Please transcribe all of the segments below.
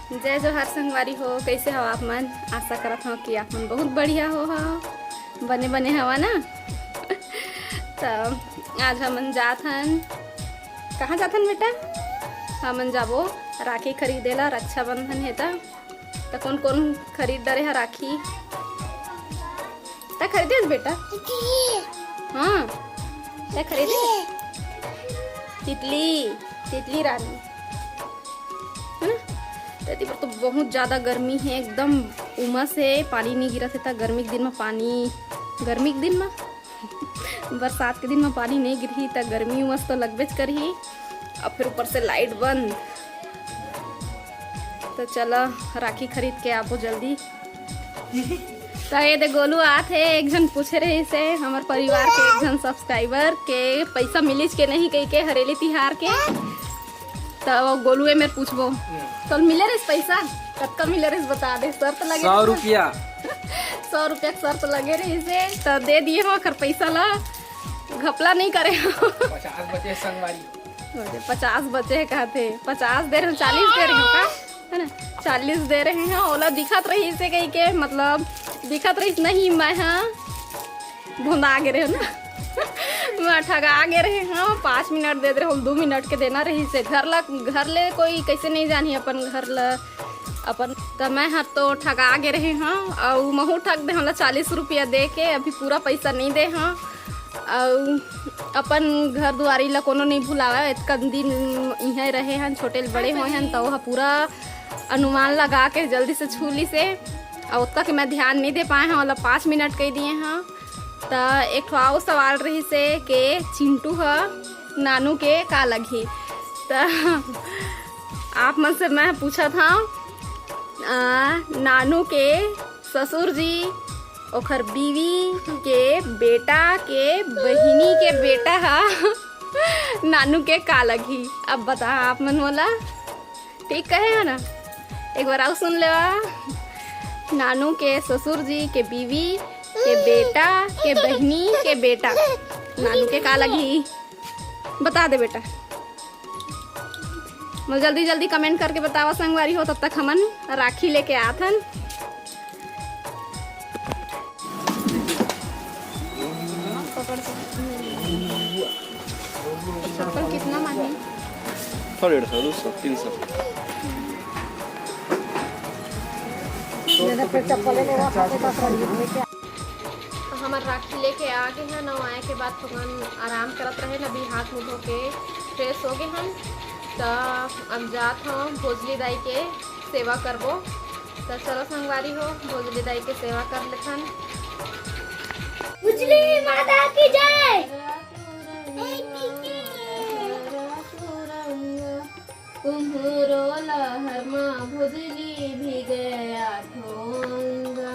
जय जोहार संगवारी हो, कैसे हो आप मन? आशा करत हो कि आप मन बहुत बढ़िया हो बने बने हवा ना। तो आज हमन जात हन, कहाँ जात हन बेटा? हमन जाबो राखी खरीदेला, रक्षाबंधन है तो कौन कौन खरीद रहे है राखी? ता खरीदे बेटा? हाँ ता खरीदे तितली तितली रानी है ना। तेती पर तो बहुत ज़्यादा गर्मी है, एकदम उमस है, पानी नहीं गिरा था। गर्मी के दिन में पानी, गर्मी के दिन में बरसात के दिन में पानी नहीं गिरी तो गर्मी उमस तो लगबेच करही। और फिर ऊपर से लाइट बंद। तो चलो राखी खरीद के आपो जल्दी। तो ये दे गोलू आते एक जन पूछे रहे से हमारे परिवार के एक जन सब्सक्राइबर के पैसा मिलीच के नहीं कही के हरेली तिहार के। तो गोलुए मेरे पूछबो कल मिले रे पैसा, कब मिले रे बता दे। शर्त लगे 100 रुपया 100 रुपया शर्त लगे रही से तो दे दिए हो। कर पैसा ला घपला नहीं करे। 50 बचे संगवारी, 50 बचे कहते 50 दे रहे, 40 दे रहे हो का है ना? 40 दे रहे हैं। ओला दिखत रही से कही के, मतलब दिखत रही नहीं, मैं हाँ भूंदा गे रहे ना। मैं ठगा गे रहे हाँ। 5 मिनट दे रहे हो, 2 मिनट के देना रही से। घर ले कोई कैसे नहीं जानी अपन घर ला अपन। तो मैं हर तो ठगा गे रहे हाँ, और महू ठग दे हमरा 40 रुपया दे के। अभी पूरा पैसा नहीं दे हाँ। और अपन घर दुआरी ला कोनो नहीं भुलावा, इतना दिन यहाँ रहे हैं, छोटे बड़े हुए हैं तो वह पूरा अनुमान लगा के जल्दी से छूली से। और उतना के मैं ध्यान नहीं दे पाए हैं, वाला 5 मिनट कह दिए हाँ। तो एक और सवाल रही से के चिंटू है नानू के का लगी। तो आप मन से मैं पूछा था नानू के ससुर जी ओखर बीवी के बेटा के बहिनी के बेटा है नानू के का लगी। अब बता आप मन बोला ठीक कहे है ना? एक बार आओ सुन ले। नानू के ससुर जी के बीवी के बेटा के बहिनी के बेटा नानू के का लगी बता दे बेटा। मैं जल्दी जल्दी कमेंट करके बतावा संगवारी हो। तब तक हमन राखी लेके आथन। चप्पल कितना मांगे? 150 200 300 हमार राखी लेके आ गए हैं। नवाए के बाद तुमन आराम करत रहे ना, भी हाथ मुँह धो के फ्रेश हो गए हम। तो अब जात हम भोजली दाई के सेवा करबो। तो चलो संगवारी हो भोजली दाई के सेवा कर लेथन। भोजली माता की जय। कुम्हरो लहर माँ भोजली भी गया ढोंगा,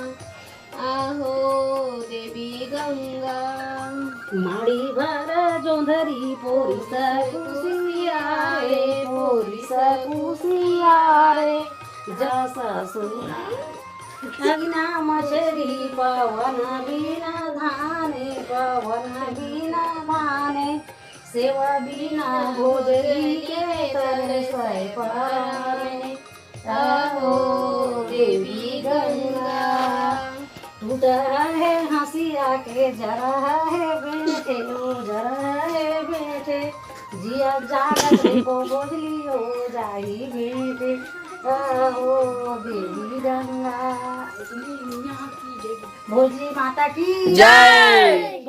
आहो देवी गंगा। माड़ी भर जोंधरी पोरी सकुसियारे, पोरी सकुसियारे। जसा सुना अग्ना मछरी पवन बिना धाने, पवन बिना धाने। सेवा बिना भोजली के तरसै पाने, आहो देवी गंगा। टूट है हंसिया के जरा है बेटे, जरा है बेटे। जिया जागत को भोजली हो जाई बेटे, आहो देवी गंगा। भोजली माता की जय।